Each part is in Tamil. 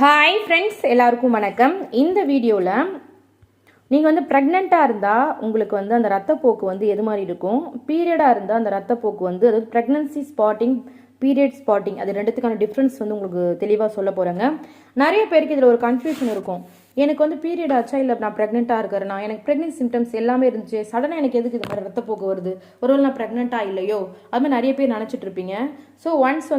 ஹாய் ஃப்ரெண்ட்ஸ், எல்லாருக்கும் வணக்கம். இந்த வீடியோவில் நீங்கள் ப்ரெக்னெண்ட்டாக இருந்தால் உங்களுக்கு அந்த ரத்தப்போக்கு எது மாதிரி இருக்கும், பீரியடாக இருந்தால் அந்த ரத்தப்போக்கு அதாவது ப்ரெக்னன்சி ஸ்பாட்டிங், பீரியட் ஸ்பாட்டிங், அது ரெண்டுத்துக்கான டிஃப்ரென்ஸ் உங்களுக்கு தெளிவாக சொல்ல போகிறேங்க. நிறைய பேருக்கு இதில் ஒரு கன்ஃபியூஷன் இருக்கும். எனக்கு பீரியட் ஆச்சா இல்லை நான் ப்ரெக்னெண்ட்டாக இருக்கிறேன்னா, எனக்கு ப்ரெக்னென்ட் சிம்டம்ஸ் எல்லாமே இருந்துச்சு, சடனாக எனக்கு எதுக்கு இது மாதிரி ரத்தப்போக்கு வருது, ஒருவேளை நான் ப்ரெக்னெண்ட்டாக இல்லையோ, அது மாதிரி நிறைய பேர் நினச்சிட்டு இருப்பீங்க. ஸோ ஒன்ஸ்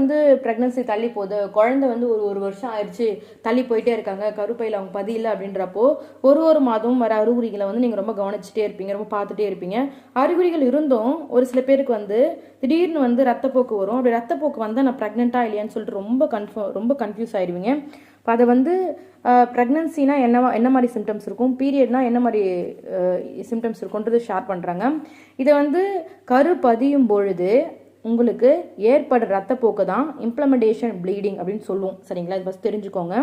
ப்ரெக்னன்சி தள்ளி போகுது, குழந்தை ஒரு வருஷம் ஆயிடுச்சு, தள்ளி போயிட்டே இருக்காங்க, கருப்பையில் அவங்க பதியில்லை அப்படின்றப்போ ஒரு மாதமும் வர அறிகுறிகளை நீங்கள் ரொம்ப கவனிச்சுட்டே இருப்பீங்க, ரொம்ப பார்த்துட்டே இருப்பீங்க. அறிகுறிகள் இருந்தும் ஒரு சில பேருக்கு திடீர்னு ரத்தப்போக்கு வரும். அப்படி ரத்தப்போக்கு வந்தால் நான் ப்ரெக்னெண்ட்டாக இல்லையான்னு சொல்லிட்டு ரொம்ப கன்ஃபியூஸ் ஆயிடுவீங்க. இப்போ அதை ப்ரெக்னன்சினா என்ன மாதிரி சிம்டம்ஸ் இருக்கும், பீரியட்னா என்ன மாதிரி சிம்டம்ஸ் இருக்குன்றது ஷேர் பண்ணுறாங்க. இதை கரு பதியும் பொழுது உங்களுக்கு ஏற்படுற ரத்தப்போக்கு தான் இம்ப்ளமெண்டேஷன் ப்ளீடிங் அப்படின்னு சொல்லுவோம். சரிங்களா, இது ஃபஸ்ட் தெரிஞ்சுக்கோங்க.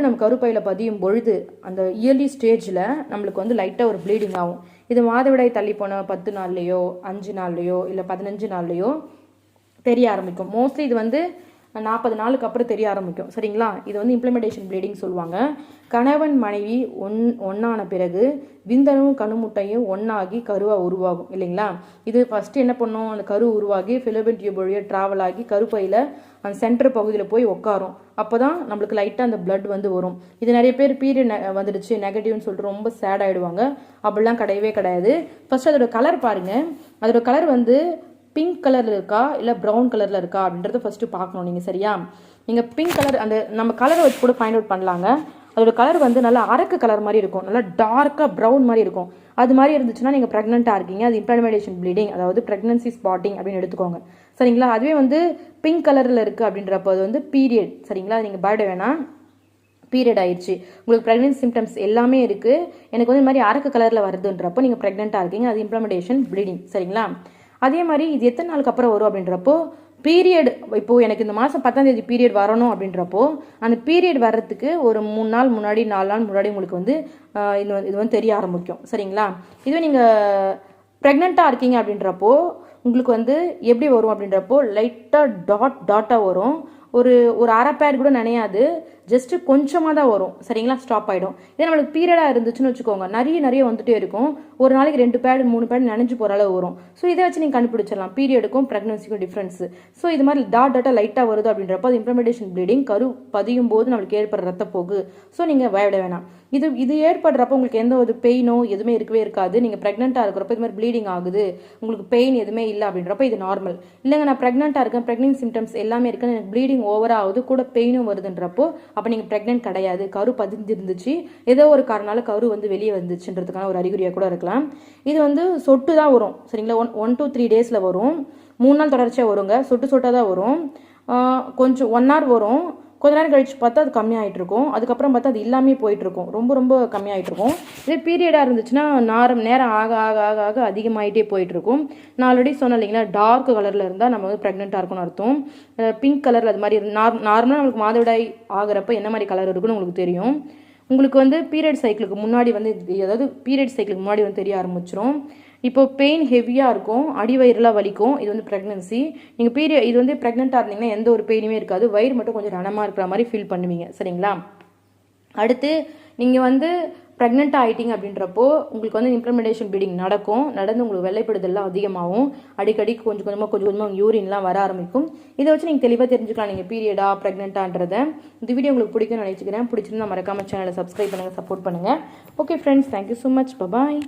நம்ம கருப்பையில் பதியும் பொழுது அந்த இயர்லி ஸ்டேஜில் நம்மளுக்கு லைட்டாக ஒரு ப்ளீடிங் ஆகும். இது மாதவிடாய் தள்ளி போன 10 நாள்லையோ 5 நாள்லையோ இல்லை 15 நாள்லையோ தெரிய ஆரம்பிக்கும். மோஸ்ட்லி இது 40 நாளுக்கு அப்புறம் தெரிய ஆரம்பிக்கும். சரிங்களா, இது இம்ப்ளிமெண்டேஷன் ப்ளீடிங் சொல்லுவாங்க. கணவன் மனைவி ஒன்றான பிறகு விந்தணுவும் கணுமுட்டையும் ஒன்றாகி கருவாக உருவாகும் இல்லைங்களா. இது ஃபஸ்ட்டு என்ன பண்ணும், அந்த கரு உருவாகி ஃபிலோபியன் டியூப் வழியாக ட்ராவல் ஆகி கருப்பையில் அந்த சென்டர் பகுதியில் போய் உட்காரும். அப்போ தான் நம்மளுக்கு லைட்டாக அந்த பிளட் வரும். இது நிறைய பேர் பீரியட் வந்துடுச்சு நெகட்டிவ்னு சொல்லிட்டு ரொம்ப சேட் ஆகிடுவாங்க. அப்படிலாம் கிடையவே கிடையாது. ஃபஸ்ட்டு அதோட கலர் பாருங்கள். அதோட கலர் பிங்க் கலரில் இருக்கா இல்லை ப்ரௌன் கலரில் இருக்கா அப்படின்றத ஃபஸ்ட்டு பார்க்கணும் நீங்கள். சரியா, நீங்கள் பிங்க் கலர் அந்த நம்ம கலரை வச்சு கூட ஃபைண்ட் அவுட் பண்ணலாங்க. அதோட கலர் நல்லா அரக்கு கலர் மாதிரி இருக்கும், நல்லா டார்க்காக ப்ரௌன் மாதிரி இருக்கும். அது மாதிரி இருந்துச்சுன்னா நீங்கள் ப்ரெக்னெண்ட்டாக இருக்கீங்க, அது இம்ப்ளிமெண்டேஷன் ப்ளீடிங், அதாவது ப்ரெக்னன்சி ஸ்பாட்டிங் அப்படின்னு எடுத்துக்கோங்க. சரிங்களா, அதுவே பிங்க் கலரில் இருக்குது அப்படின்றப்போ அது பீரியட். சரிங்களா, நீங்கள் பயப்பட வேணாம், பீரியட் ஆயிடுச்சு, உங்களுக்கு ப்ரெக்னென்சி சிம்டம்ஸ் எல்லாமே இருக்குது, எனக்கு இந்த மாதிரி அரக்கு கலரில் வருதுன்றப்போ நீங்கள் ப்ரெக்னெண்ட்டாக இருக்கீங்க, அது இம்ப்ளிமெண்டேஷன் ப்ளீடிங். சரிங்களா, அதே மாதிரி இது எத்தனை நாளுக்கு அப்புறம் வரும் அப்படின்றப்போ, பீரியட் இப்போது எனக்கு இந்த மாதம் 10ஆம் தேதி பீரியட் வரணும் அப்படின்றப்போ அந்த பீரியட் வர்றதுக்கு ஒரு 3 நாள் முன்னாடி 4 நாள் முன்னாடி உங்களுக்கு இது தெரிய ஆரம்பிக்கும். சரிங்களா, இதுவே நீங்கள் ப்ரெக்னெண்ட்டாக இருக்கீங்க அப்படின்றப்போ உங்களுக்கு எப்படி வரும் அப்படின்றப்போ லைட்டாக டாட்டாக வரும். ஒரு அரை பேட் கூட நினையாது, ஜஸ்ட்டு கொஞ்சமாக தான் வரும். சரிங்களா, ஸ்டாப் ஆகிடும். இதே நம்மளுக்கு பீரியடாக இருந்துச்சுன்னு வச்சுக்கோங்க, நிறைய வந்துட்டே இருக்கும். ஒரு நாளைக்கு 2 பேட் 3 பேட் நினைஞ்சு போகிற அளவு வரும். ஸோ இதை வச்சு நீங்கள் கண்டுபிடிச்சிடலாம் பீரியடுக்கும் ப்ரெக்னன்சிக்கும் டிஃப்ரென்ஸு. ஸோ இது மாதிரி டாட்டாக லைட்டாக வருது அப்படின்றப்போ அது இம்ப்ளிமெண்டேஷன் ப்ளீடிங், கரு பதியும் போது நம்மளுக்கு ஏற்படுற ரத்தப்போக்கு. ஸோ நீங்கள் பயப்பட வேணாம். இது ஏற்படுறப்போ உங்களுக்கு எந்த ஒரு பெயினோ எதுவுமே இருக்கவே இருக்காது. நீங்கள் ப்ரெக்னெண்ட்டாக இருக்கிறப்போ இது மாதிரி ப்ளீடிங் ஆகுது, உங்களுக்கு பெயின் எதுவுமே இல்லை அப்படின்றப்போ இது நார்மல். இல்லைங்க நான் ப்ரெக்னெண்ட்டாக இருக்கேன், ப்ரெக்னென்ட் சிம்டம்ஸ் எல்லாமே இருக்குது, எனக்கு ப்ளீடிங் ஓவராக ஆகுது, கூட பெயினும் வருதுன்றப்போ அப்போ நீங்கள் ப்ரெக்னென்ட் கிடையாது, கரு பதிஞ்சிருந்துச்சு, ஏதோ ஒரு காரணால கரு வெளியே வந்துச்சுன்றதுக்கான ஒரு அறிகுறியாக கூட இருக்கலாம். இது சொட்டு தான் வரும். சரிங்களா, 1 to 3 டேஸில் வரும். 3 நாள் தொடர்ச்சியாக வருங்க, சொட்டாக தான் வரும். கொஞ்சம் 1 hour வரும், கொஞ்ச நேரம் கழிச்சு பார்த்தா அது கம்மியாகிட்டு இருக்கும். அதுக்கப்புறம் பார்த்தா அது இல்லாமே போயிட்டுருக்கும், ரொம்ப கம்மியாகிட்டு இருக்கும். இதே பீரியடாக இருந்துச்சுன்னா நேரம் ஆக ஆக ஆக ஆக அதிகமாகிட்டே போயிட்டுருக்கும். நான் ஆல்ரெடி சொன்னேன் இல்லைங்களா, டார்க் கலரில் இருந்தால் நம்ம ப்ரெக்னெண்ட்டாக இருக்குன்னு அர்த்தம். பிங்க் கலரில் அது மாதிரி நார்மலாக நம்மளுக்கு மாதவிடாய் ஆகிறப்ப என்ன மாதிரி கலர் இருக்குன்னு உங்களுக்கு தெரியும். உங்களுக்கு பீரியட் சைக்கிளுக்கு முன்னாடி அதாவது பீரியட் சைக்கிளுக்கு முன்னாடி தெரிய ஆரம்பிச்சிடும். இப்போ பெயின் ஹெவியாக இருக்கும், அடிவயிறுலாம் வலிக்கும். இது ப்ரெக்னன்சி. நீங்கள் இது ப்ரெக்னெண்ட்டாக இருந்தீங்கன்னா எந்த ஒரு பெயினுமே இருக்காது, வயிறு மட்டும் கொஞ்சம் ரணமாக இருக்கிற மாதிரி ஃபீல் பண்ணுவீங்க. சரிங்களா, அடுத்து நீங்கள் ப்ரெக்னெண்ட்டாக ஆகிட்டீங்க அப்படின்றப்போ உங்களுக்கு இம்ப்ளிமெண்டேஷன் ப்ளீடிங் நடந்து உங்களுக்கு வெள்ளைப்படுதல்லாம் அதிகமாகும். அடிக்கடி கொஞ்சம் கொஞ்சமாக யூரின்லாம் வர ஆரம்பிக்கும். இதை வச்சு நீங்கள் தெளிவாக தெரிஞ்சுக்கலாம் நீங்கள் பீரியடா ப்ரெக்னெண்ட்டான்றதை. இந்த வீடியோ உங்களுக்கு பிடிக்கும்னு நினச்சிக்கிறேன். பிடிச்சிருந்தா மறக்காம சேனலை சப்ஸ்கிரைப் பண்ணுங்கள், சப்போர்ட் பண்ணுங்கள். Okay friends, thank you so much, பாய்.